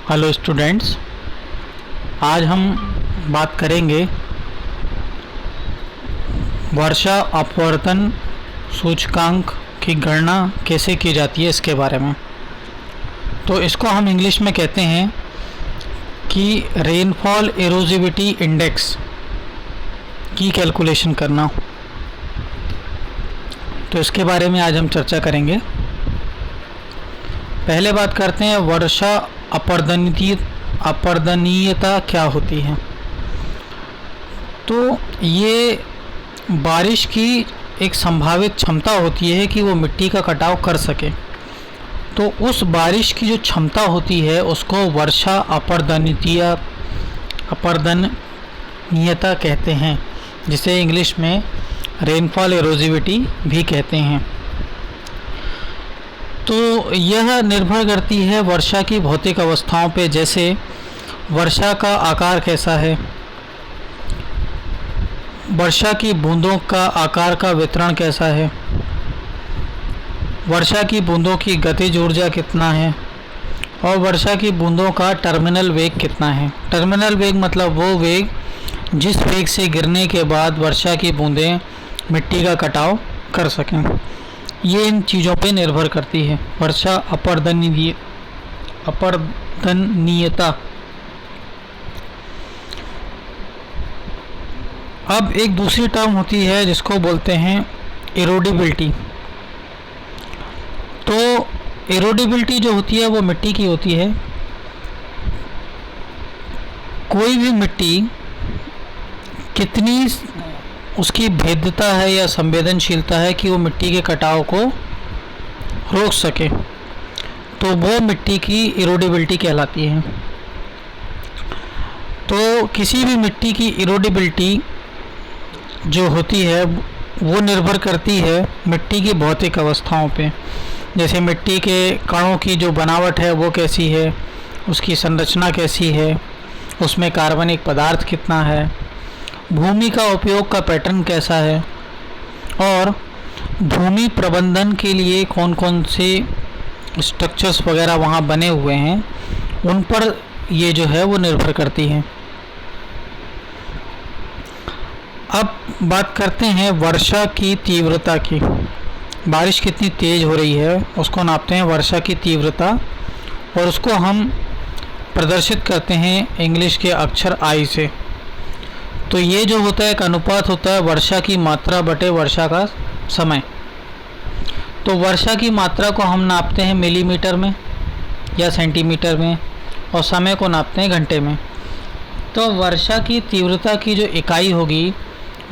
Hello students, आज हम बात करेंगे वर्षा अपवर्तन सूचकांक की गणना कैसे की जाती है इसके बारे में। तो इसको हम इंग्लिश में कहते हैं कि रेनफॉल एरोजिविटी इंडेक्स की कैलकुलेशन करना। तो इसके बारे में आज हम चर्चा करेंगे। पहले बात करते हैं वर्षा अपरदनीयता क्या होती है। तो ये बारिश की एक संभावित क्षमता होती है कि वो मिट्टी का कटाव कर सके। तो उस बारिश की जो क्षमता होती है उसको वर्षा अपरदनीयता कहते हैं, जिसे इंग्लिश में रेनफॉल एरोजिविटी भी कहते हैं। तो यह निर्भर करती है वर्षा की भौतिक अवस्थाओं पे, जैसे वर्षा का आकार कैसा है, वर्षा की बूंदों का आकार का वितरण कैसा है, वर्षा की बूंदों की गतिज ऊर्जा कितना है, और वर्षा की बूंदों का टर्मिनल वेग कितना है। टर्मिनल वेग मतलब वो वेग जिस वेग से गिरने के बाद वर्षा की बूंदें मिट्टी का कटाव कर सकें। ये इन चीज़ों पे निर्भर करती है वर्षा अपरदनीयता। अब एक दूसरी टर्म होती है जिसको बोलते हैं एरोडिबिलिटी। तो एरोडिबिलिटी जो होती है वो मिट्टी की होती है। कोई भी मिट्टी कितनी उसकी भेद्यता है या संवेदनशीलता है कि वो मिट्टी के कटाव को रोक सके, तो वो मिट्टी की इरोडिबिलिटी कहलाती है। तो किसी भी मिट्टी की इरोडिबिलिटी जो होती है वो निर्भर करती है मिट्टी की भौतिक अवस्थाओं पे, जैसे मिट्टी के कणों की जो बनावट है वो कैसी है, उसकी संरचना कैसी है, उसमें कार्बनिक पदार्थ कितना है, भूमि का उपयोग का पैटर्न कैसा है, और भूमि प्रबंधन के लिए कौन कौन से स्ट्रक्चर्स वगैरह वहाँ बने हुए हैं, उन पर ये जो है वो निर्भर करती है। अब बात करते हैं वर्षा की तीव्रता की। बारिश कितनी तेज़ हो रही है उसको नापते हैं वर्षा की तीव्रता, और उसको हम प्रदर्शित करते हैं इंग्लिश के अक्षर आई से। तो ये जो होता है एक अनुपात होता है वर्षा की मात्रा बटे वर्षा का समय। तो वर्षा की मात्रा को हम नापते हैं मिलीमीटर में या सेंटीमीटर में, और समय को नापते हैं घंटे में। तो वर्षा की तीव्रता की जो इकाई होगी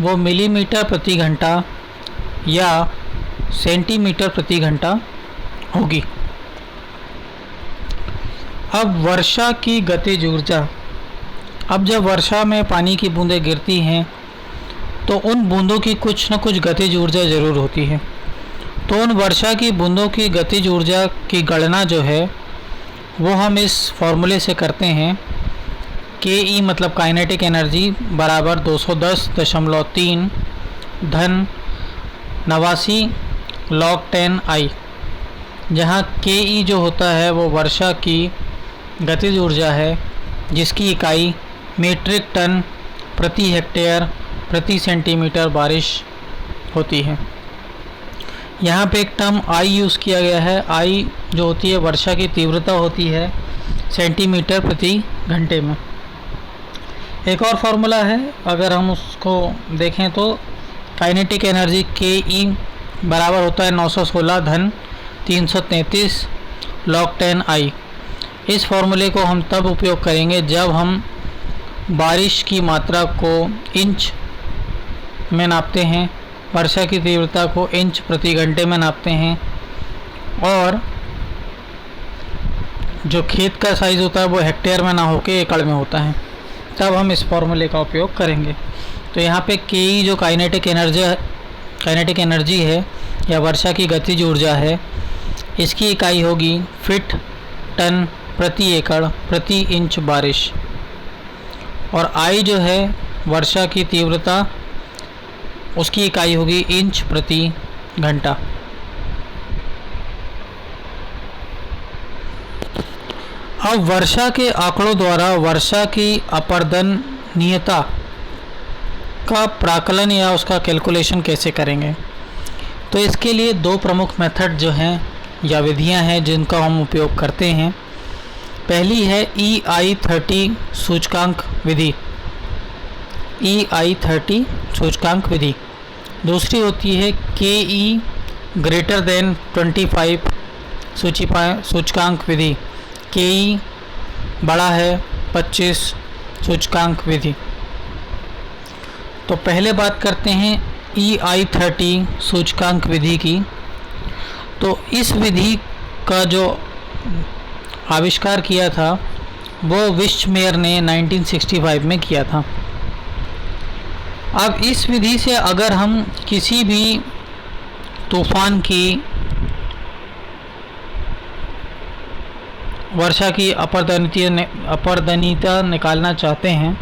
वो मिलीमीटर प्रति घंटा या सेंटीमीटर प्रति घंटा होगी। अब वर्षा की गतिज ऊर्जा। अब जब वर्षा में पानी की बूंदें गिरती हैं तो उन बूंदों की कुछ न कुछ गतिज ऊर्जा ज़रूर होती है। तो उन वर्षा की बूंदों की गतिज ऊर्जा की गणना जो है वो हम इस फॉर्मूले से करते हैं। के ई मतलब काइनेटिक एनर्जी बराबर 210.3 धन 89 log 10 आई, जहाँ के ई जो होता है वो वर्षा की गतिज ऊर्जा है, जिसकी इकाई मीट्रिक टन प्रति हेक्टेयर प्रति सेंटीमीटर बारिश होती है। यहाँ पे एक टर्म आई यूज़ किया गया है। आई जो होती है वर्षा की तीव्रता होती है सेंटीमीटर प्रति घंटे में। एक और फार्मूला है, अगर हम उसको देखें तो काइनेटिक एनर्जी के ई बराबर होता है 916 धन 333 log 10 आई। इस फॉर्मूले को हम तब उपयोग करेंगे जब हम बारिश की मात्रा को इंच में नापते हैं, वर्षा की तीव्रता को इंच प्रति घंटे में नापते हैं, और जो खेत का साइज़ होता है वो हेक्टेयर में ना होके एकड़ में होता है, तब हम इस फॉर्मूले का उपयोग करेंगे। तो यहाँ पे के ई जो काइनेटिक एनर्जी है या वर्षा की गतिज ऊर्जा है, इसकी इकाई होगी फिट टन प्रति एकड़ प्रति इंच बारिश, और आई जो है वर्षा की तीव्रता उसकी इकाई होगी इंच प्रति घंटा। अब वर्षा के आंकड़ों द्वारा वर्षा की अपर्दनीयता का प्राकलन या उसका कैलकुलेशन कैसे करेंगे। तो इसके लिए दो प्रमुख मेथड जो हैं या विधियां हैं जिनका हम उपयोग करते हैं। पहली है EI30 सूचकांक विधि, EI30 सूचकांक विधि। दूसरी होती है KE ग्रेटर देन 25 सूचकांक विधि, KE बड़ा है 25 सूचकांक विधि। तो पहले बात करते हैं EI30 सूचकांक विधि की। तो इस विधि का जो आविष्कार किया था वो विस्चमेयर ने 1965 में किया था। अब इस विधि से अगर हम किसी भी तूफान की वर्षा की अपर्दनीयता निकालना चाहते हैं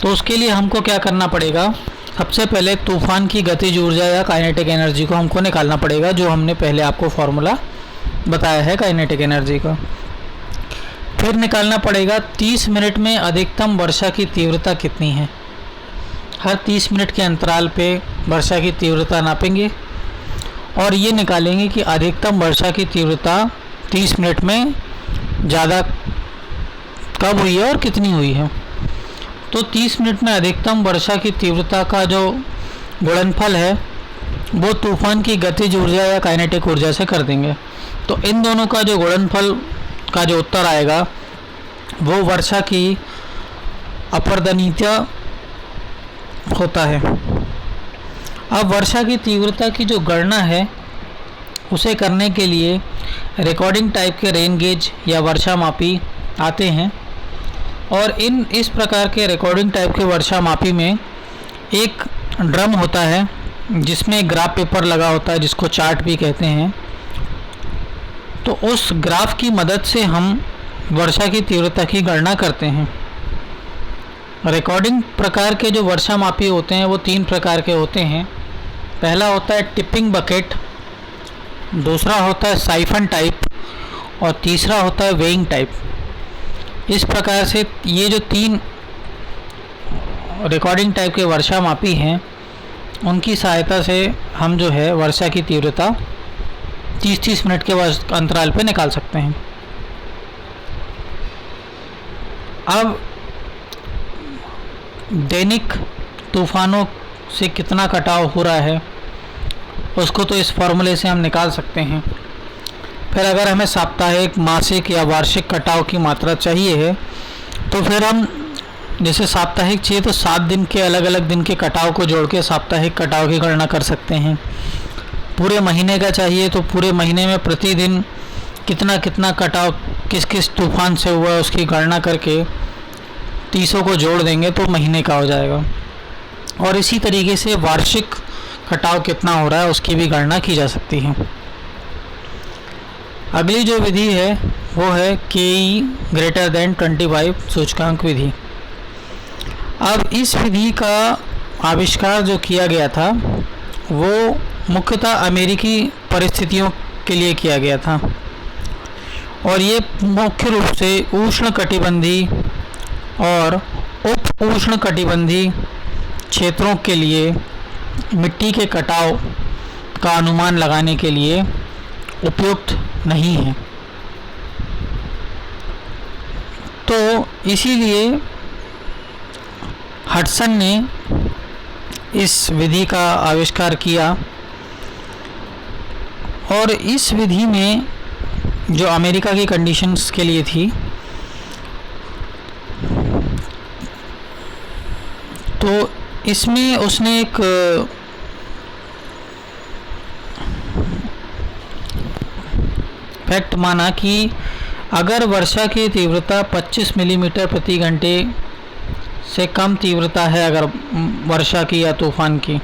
तो उसके लिए हमको क्या करना पड़ेगा। सबसे पहले तूफान की गतिज ऊर्जा या काइनेटिक एनर्जी को हमको निकालना पड़ेगा, जो हमने पहले आपको फॉर्मूला बताया है काइनेटिक एनर्जी का। फिर निकालना पड़ेगा 30 मिनट में अधिकतम वर्षा की तीव्रता कितनी है। हर 30 मिनट के अंतराल पे वर्षा की तीव्रता नापेंगे और ये निकालेंगे कि अधिकतम वर्षा की तीव्रता 30 मिनट में ज़्यादा कब हुई है और कितनी हुई है। तो 30 मिनट में अधिकतम वर्षा की तीव्रता का जो गुणनफल है वो तूफान की गतिज ऊर्जा या काइनेटिक ऊर्जा से कर देंगे। तो इन दोनों का जो गुणनफल का जो उत्तर आएगा वो वर्षा की अपर्दनीयता होता है। अब वर्षा की तीव्रता की जो गणना है उसे करने के लिए रिकॉर्डिंग टाइप के रेन गेज या वर्षा मापी आते हैं और इस प्रकार के रिकॉर्डिंग टाइप के वर्षा मापी में एक ड्रम होता है जिसमें ग्राफ पेपर लगा होता है जिसको चार्ट भी कहते हैं। तो उस ग्राफ की मदद से हम वर्षा की तीव्रता की गणना करते हैं। रिकॉर्डिंग प्रकार के जो वर्षा मापी होते हैं वो 3 प्रकार के होते हैं। पहला होता है टिपिंग बकेट, दूसरा होता है साइफन टाइप और तीसरा होता है वेइंग टाइप। इस प्रकार से ये जो 3 रिकॉर्डिंग टाइप के वर्षा मापी हैं उनकी सहायता से हम जो है वर्षा की तीव्रता 30-30 मिनट के अंतराल पे निकाल सकते हैं। अब दैनिक तूफानों से कितना कटाव हो रहा है उसको तो इस फॉर्मूले से हम निकाल सकते हैं। फिर अगर हमें साप्ताहिक, मासिक या वार्षिक कटाव की मात्रा चाहिए है तो फिर हम जैसे साप्ताहिक चाहिए तो 7 दिन के अलग अलग दिन के कटाव को जोड़ के साप्ताहिक कटाव की गणना कर सकते हैं। पूरे महीने का चाहिए तो पूरे महीने में प्रतिदिन कितना कितना कटाव किस किस तूफान से हुआ उसकी गणना करके 30 को जोड़ देंगे तो महीने का हो जाएगा। और इसी तरीके से वार्षिक कटाव कितना हो रहा है उसकी भी गणना की जा सकती है। अगली जो विधि है वो है KE ग्रेटर देन 25 सूचकांक विधि। अब इस विधि का आविष्कार जो किया गया था वो मुख्यतः अमेरिकी परिस्थितियों के लिए किया गया था और ये मुख्य रूप से उष्णकटिबंधी और उप उष्णकटिबंधी क्षेत्रों के लिए मिट्टी के कटाव का अनुमान लगाने के लिए उपयुक्त नहीं है। तो इसीलिए हडसन ने इस विधि का आविष्कार किया और इस विधि में जो अमेरिका की कंडीशंस के लिए थी तो इसमें उसने एक फैक्ट माना कि अगर वर्षा की तीव्रता 25 मिलीमीटर प्रति घंटे से कम तीव्रता है अगर वर्षा की या तूफान की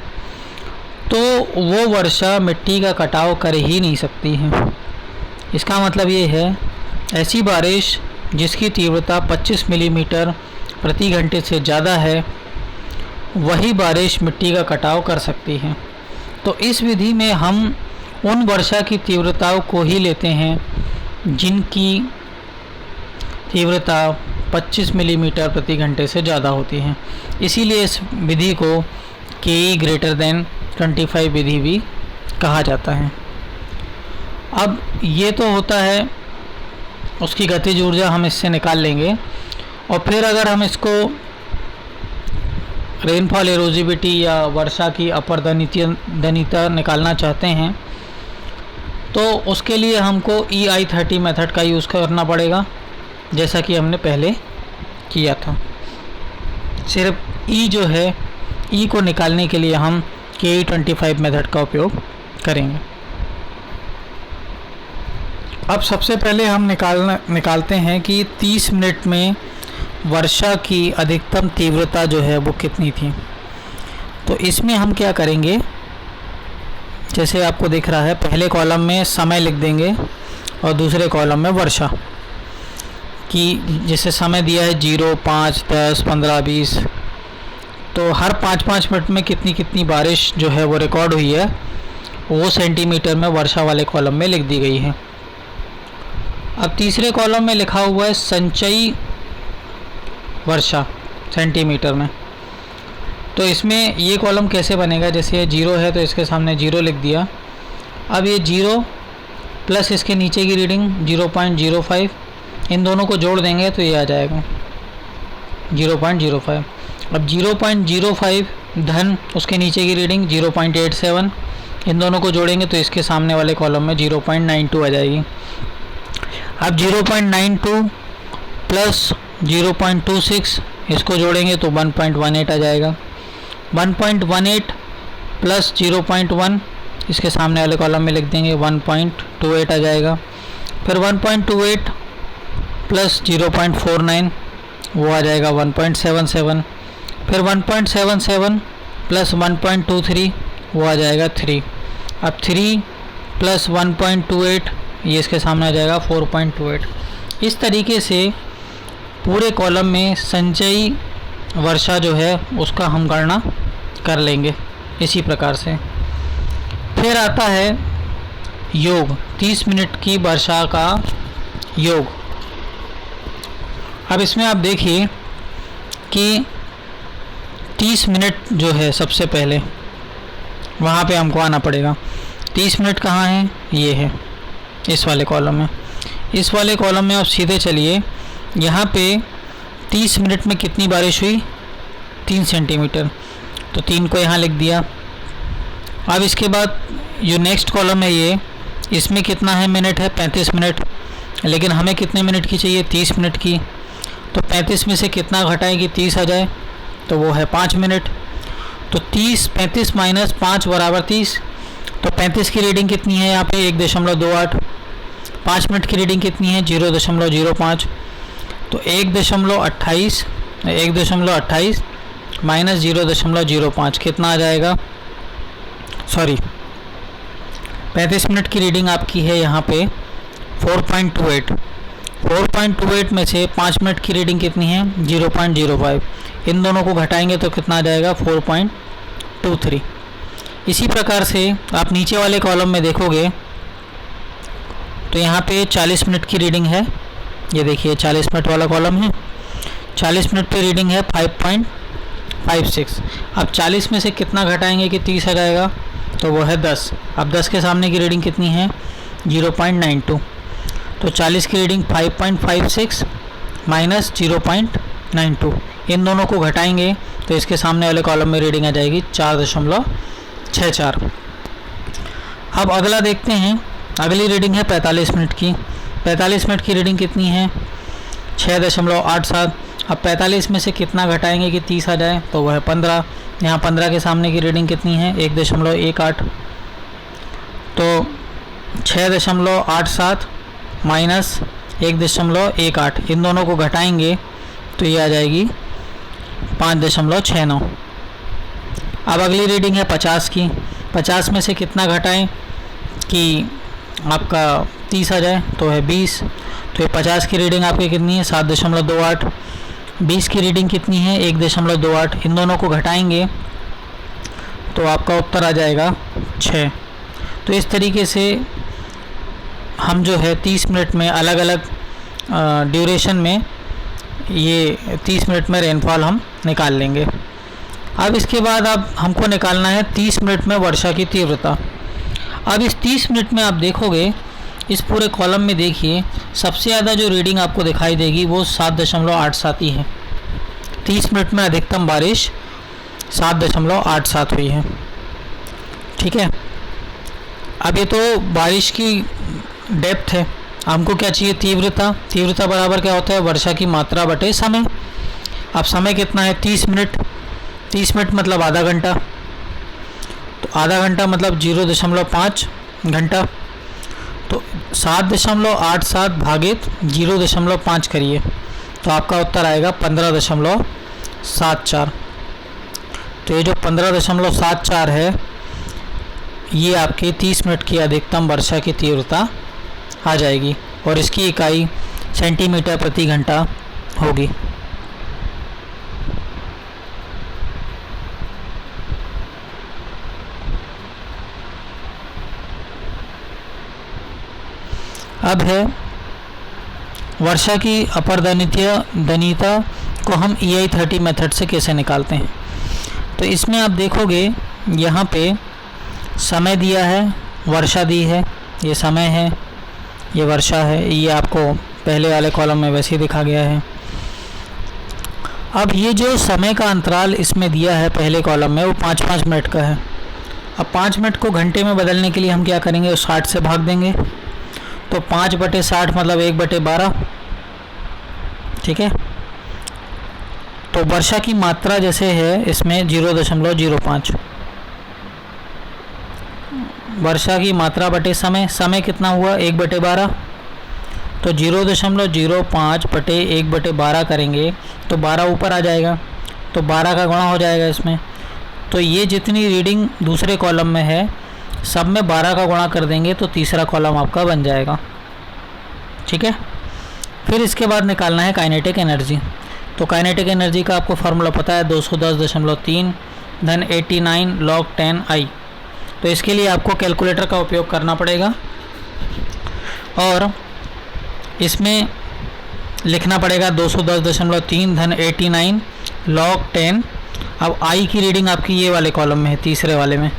तो वो वर्षा मिट्टी का कटाव कर ही नहीं सकती है। इसका मतलब ये है ऐसी बारिश जिसकी तीव्रता 25 मिलीमीटर प्रति घंटे से ज़्यादा है वही बारिश मिट्टी का कटाव कर सकती है। तो इस विधि में हम उन वर्षा की तीव्रताओं को ही लेते हैं जिनकी तीव्रता 25 मिलीमीटर प्रति घंटे से ज़्यादा होती है। इसीलिए इस विधि को KE ग्रेटर देन 25 विधि भी कहा जाता है। अब ये तो होता है उसकी गतिज ऊर्जा, हम इससे निकाल लेंगे। और फिर अगर हम इसको रेनफॉल एरोजिविटी या वर्षा की अपर्दनीयता निकालना चाहते हैं तो उसके लिए हमको EI30 मेथड का यूज़ करना पड़ेगा, जैसा कि हमने पहले किया था। सिर्फ E जो है, E को निकालने के लिए हम KE25 मेथड का उपयोग करेंगे। अब सबसे पहले हम निकालते हैं कि 30 मिनट में वर्षा की अधिकतम तीव्रता जो है वो कितनी थी। तो इसमें हम क्या करेंगे, जैसे आपको दिख रहा है, पहले कॉलम में समय लिख देंगे और दूसरे कॉलम में वर्षा की, जैसे समय दिया है 0, 5, 10, 15, 20, तो हर 5-5 मिनट में कितनी कितनी बारिश जो है वो रिकॉर्ड हुई है वो सेंटीमीटर में वर्षा वाले कॉलम में लिख दी गई है। अब तीसरे कॉलम में लिखा हुआ है संचयी वर्षा सेंटीमीटर में। तो इसमें ये कॉलम कैसे बनेगा, जैसे ये 0 है तो इसके सामने 0 लिख दिया। अब ये 0 प्लस इसके नीचे की रीडिंग 0.05, इन दोनों को जोड़ देंगे तो ये आ जाएगा 0.05। अब 0.05 धन उसके नीचे की रीडिंग 0.87, इन दोनों को जोड़ेंगे तो इसके सामने वाले कॉलम में 0.92 आ जाएगी। अब 0.92 प्लस 0.26 इसको जोड़ेंगे तो 1.18 आ जाएगा। 1.18 प्लस 0.1 इसके सामने वाले कॉलम में लिख देंगे 1.28 आ जाएगा। फिर 1.28 प्लस 0.49 वो आ जाएगा 1.77। फिर 1.77 प्लस 1.23 वो आ जाएगा 3। अब 3 प्लस 1.28 ये इसके सामने आ जाएगा 4.28। इस तरीके से पूरे कॉलम में संचयी वर्षा जो है उसका हम गणना कर लेंगे इसी प्रकार से। फिर आता है योग, 30 मिनट की वर्षा का योग। अब इसमें आप देखिए कि 30 मिनट जो है सबसे पहले वहाँ पे हमको आना पड़ेगा। 30 मिनट कहाँ है, ये है इस वाले कॉलम में। इस वाले कॉलम में आप सीधे चलिए, यहाँ पे 30 मिनट में कितनी बारिश हुई, 3 सेंटीमीटर, तो 3 को यहाँ लिख दिया। अब इसके बाद जो नेक्स्ट कॉलम है ये, इसमें कितना है मिनट है, 35 मिनट, लेकिन हमें कितने मिनट की चाहिए, 30 मिनट की। तो 35 में से कितना घटाएं कि 30 आ जाए, तो वो है 5 मिनट। तो 35 माइनस 5 बराबर 30। तो 35 की रीडिंग कितनी है यहाँ पे 1.28। 5 मिनट की रीडिंग कितनी है 0.05। तो 1.28 माइनस 0.05 कितना आ जाएगा, सॉरी 35 मिनट की रीडिंग आपकी है यहाँ पे 4.28। 4.28 में से 5 मिनट की रीडिंग कितनी है 0.05, इन दोनों को घटाएंगे तो कितना आ जाएगा 4.23। इसी प्रकार से आप नीचे वाले कॉलम में देखोगे तो यहाँ पे 40 मिनट की रीडिंग है, ये देखिए 40 मिनट वाला कॉलम है। 40 मिनट पे रीडिंग है 5.56। अब 40 में से कितना घटाएंगे कि 30 आ जाएगा, तो वो है 10। अब 10 के सामने की रीडिंग कितनी है 0.92। तो 40 की रीडिंग 5.56 माइनस 0.92, इन दोनों को घटाएंगे तो इसके सामने वाले कॉलम में रीडिंग आ जाएगी 4.64। अब अगला देखते हैं, अगली रीडिंग है 45 मिनट की। 45 मिनट की रीडिंग कितनी है 6.87। अब 45 में से कितना घटाएंगे कि 30 आ जाए, तो वह है 15। यहाँ 15 के सामने की रीडिंग कितनी है 1.18। तो 6.87 माइनस 1.18, इन दोनों को घटाएंगे तो ये आ जाएगी 5.69। अब अगली रीडिंग है 50 की। 50 में से कितना घटाएं कि आपका 30 आ जाए, तो है 20। तो ये 50 की रीडिंग आपकी कितनी है 7.28। 20 की रीडिंग कितनी है 1.28, इन दोनों को घटाएंगे तो आपका उत्तर आ जाएगा 6। तो इस तरीके से हम जो है 30 मिनट में अलग अलग ड्यूरेशन में ये 30 मिनट में रेनफॉल हम निकाल लेंगे। अब इसके बाद अब हमको निकालना है 30 मिनट में वर्षा की तीव्रता। अब इस 30 मिनट में आप देखोगे इस पूरे कॉलम में देखिए सबसे ज़्यादा जो रीडिंग आपको दिखाई देगी वो 7.87 ही है। 30 मिनट में अधिकतम बारिश 7.87 हुई है। ठीक है, अब ये तो बारिश की डेप्थ है। हमको क्या चाहिए? तीव्रता। तीव्रता बराबर क्या होता है? वर्षा की मात्रा बटे समय। अब समय कितना है? 30 मिनट। 30 मिनट मतलब आधा घंटा, तो आधा घंटा मतलब 0.5 घंटा। तो 7.87 भागित 0.5 करिए तो आपका उत्तर आएगा 15.74। तो ये जो 15.74 है ये आपके 30 मिनट की अधिकतम वर्षा की तीव्रता आ जाएगी और इसकी इकाई सेंटीमीटर प्रति घंटा होगी। अब है वर्षा की अपरदनीयता को हम EI30 मेथड से कैसे निकालते हैं। तो इसमें आप देखोगे यहाँ पे समय दिया है, वर्षा दी है, ये समय है, ये वर्षा है, ये आपको पहले वाले कॉलम में वैसे ही दिखा गया है। अब ये जो समय का अंतराल इसमें दिया है पहले कॉलम में वो 5-5 मिनट का है। अब 5 मिनट को घंटे में बदलने के लिए हम क्या करेंगे? 60 से भाग देंगे, तो 5/60 मतलब 1/12। ठीक है, तो वर्षा की मात्रा जैसे है इसमें 0.05। वर्षा की मात्रा बटे समय, समय कितना हुआ? 1/12। तो 0.05 बटे 1/12 करेंगे तो 12 ऊपर आ जाएगा, तो 12 का गुणा हो जाएगा इसमें। तो ये जितनी रीडिंग दूसरे कॉलम में है सब में 12 का गुणा कर देंगे तो तीसरा कॉलम आपका बन जाएगा। ठीक है, फिर इसके बाद निकालना है काइनेटिक एनर्जी। तो काइनेटिक एनर्जी का आपको फार्मूला पता है 210.3 धन 89 log 10 I। तो इसके लिए आपको कैलकुलेटर का उपयोग करना पड़ेगा और इसमें लिखना पड़ेगा 210.3 धन 89 log 10। अब I की रीडिंग आपकी ये वाले कॉलम में है, तीसरे वाले में।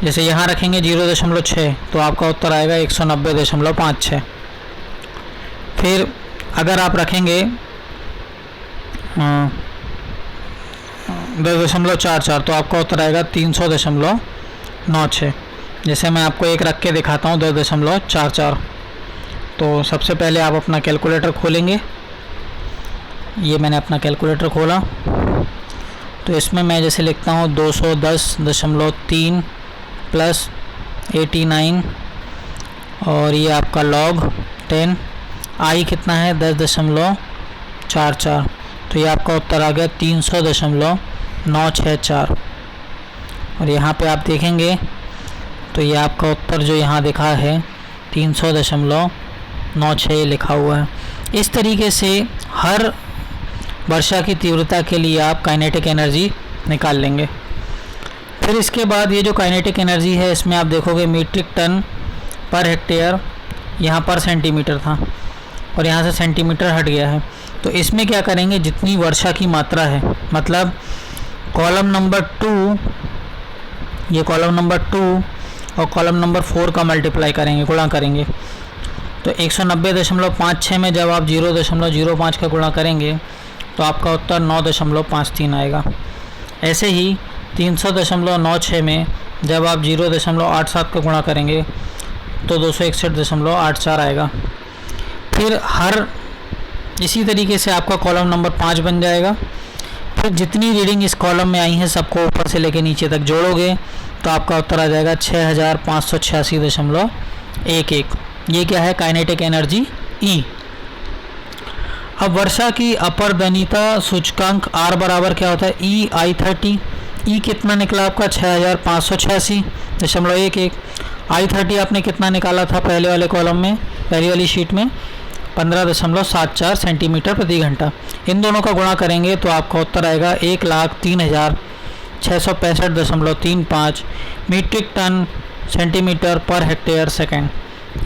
जैसे यहाँ रखेंगे 0.6 तो आपका उत्तर आएगा 190.56। फिर अगर आप रखेंगे 10.44 तो आपका उत्तर आएगा 300.96। जैसे मैं आपको एक रख के दिखाता हूँ 10.44। तो सबसे पहले आप अपना कैलकुलेटर खोलेंगे। ये मैंने अपना कैलकुलेटर खोला, तो इसमें मैं जैसे लिखता हूँ 210.3 प्लस 89 और ये आपका log 10। I कितना है? 10.44। तो ये आपका उत्तर आ गया 300.964। और यहाँ पे आप देखेंगे तो ये आपका उत्तर जो यहाँ दिखा है 300.96 लिखा हुआ है। इस तरीके से हर वर्षा की तीव्रता के लिए आप काइनेटिक एनर्जी निकाल लेंगे। फिर इसके बाद ये जो काइनेटिक एनर्जी है इसमें आप देखोगे मीट्रिक टन पर हेक्टेयर, यहाँ पर सेंटीमीटर था और यहाँ से सेंटीमीटर हट गया है। तो इसमें क्या करेंगे? जितनी वर्षा की मात्रा है, मतलब कॉलम नंबर 2, ये कॉलम नंबर 2 और कॉलम नंबर 4 का मल्टीप्लाई करेंगे, गुणा करेंगे। तो 190.56 में जब आप 0.05 का गुणा करेंगे तो आपका उत्तर 9.53 आएगा। ऐसे ही 300.96 में जब आप 0.87 का गुणा करेंगे तो 261.84 आएगा। फिर हर इसी तरीके से आपका कॉलम नंबर 5 बन जाएगा। फिर जितनी रीडिंग इस कॉलम में आई हैं सबको ऊपर से लेकर नीचे तक जोड़ोगे तो आपका उत्तर आ जाएगा 6586.11। ये क्या है? Kinetic energy E। अब वर्षा की अपरदनीयता सूचकांक R बराबर क्या होता है? EI30। E कितना निकला आपका? 6586.11। I30 आपने कितना निकाला था पहले वाले कॉलम में, पहली वाली शीट में? 15.74 सेंटीमीटर प्रति घंटा। इन दोनों का गुणा करेंगे तो आपका उत्तर आएगा 1,03,665.35 metric ton centimetre per hectare second.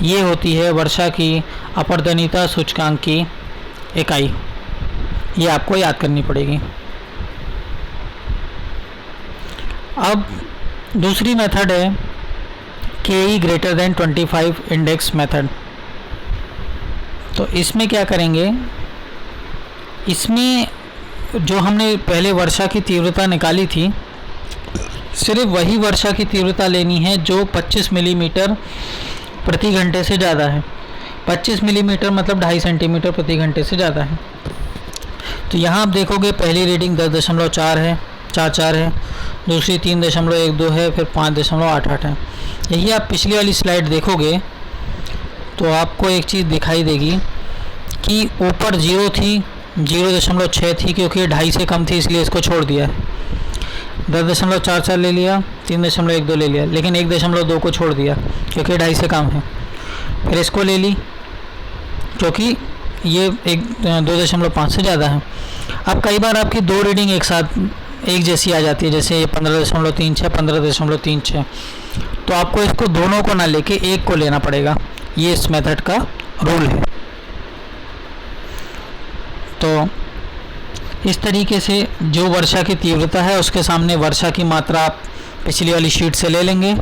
ये होती है वर्षा की अपरदनीयता सूचकांक की इकाई। ये आपको याद करनी पड़ेगी। अब दूसरी मेथड है KE greater than 25 index method. तो इसमें क्या करेंगे, इसमें जो हमने पहले वर्षा की तीव्रता निकाली थी, सिर्फ वही वर्षा की तीव्रता लेनी है जो 25 मिलीमीटर प्रति घंटे से ज़्यादा है। 25 मिलीमीटर मतलब 2.5 सेंटीमीटर प्रति घंटे से ज़्यादा है। तो यहाँ आप देखोगे पहली रीडिंग 10.4 है, 44 है, दूसरी 3.12 है, फिर 5.88 है। यही आप पिछली वाली स्लाइड देखोगे तो आपको एक चीज़ दिखाई देगी कि ऊपर 0 थी, 0.6 थी, क्योंकि 2.5 से कम थी इसलिए इसको छोड़ दिया है। 10.44 ले लिया, 3.12 ले लिया, लेकिन 1.2 को छोड़ दिया क्योंकि 2.5 से कम है। फिर इसको ले ली क्योंकि ये 2.5 से ज़्यादा है। अब कई बार आपकी दो रीडिंग एक साथ एक जैसी आ जाती है, जैसे ये 15.36, 15.36, तो आपको इसको दोनों को ना लेके एक को लेना पड़ेगा। ये इस मेथड का रूल है। तो इस तरीके से जो वर्षा की तीव्रता है उसके सामने वर्षा की मात्रा आप पिछली वाली शीट से ले लेंगे।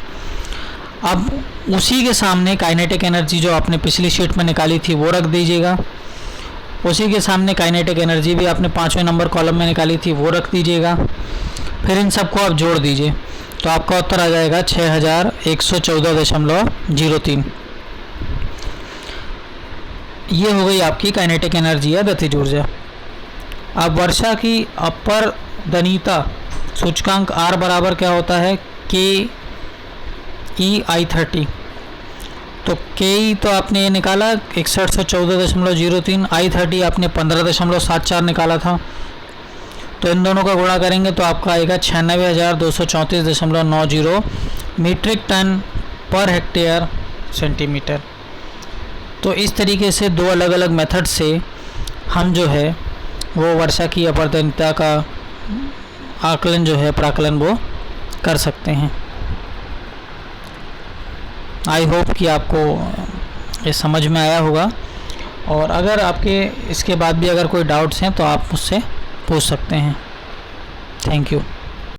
अब उसी के सामने काइनेटिक एनर्जी जो आपने पिछली शीट में निकाली थी वो रख दीजिएगा। उसी के सामने काइनेटिक एनर्जी भी आपने 5वें नंबर कॉलम में निकाली थी वो रख दीजिएगा। फिर इन सबको आप जोड़ दीजिए तो आपका उत्तर आ जाएगा 6114.03। ये हो गई आपकी काइनेटिक एनर्जी या गतिज ऊर्जा। अब वर्षा की अपरदनीयता सूचकांक R बराबर क्या होता है, KEI30। तो KE तो आपने ये निकाला 6114.03, I30 आपने 15.74 निकाला था। तो इन दोनों का गुणा करेंगे तो आपका आएगा 96,234.90 metric ton per hectare centimetre. तो इस तरीके से दो अलग अलग मेथड से हम जो है वो वर्षा की अपरदनीयता का आकलन जो है प्राकलन वो कर सकते हैं। आई होप कि आपको ये समझ में आया होगा, और अगर आपके इसके बाद भी अगर कोई डाउट्स हैं तो आप मुझसे पूछ सकते हैं। Thank you.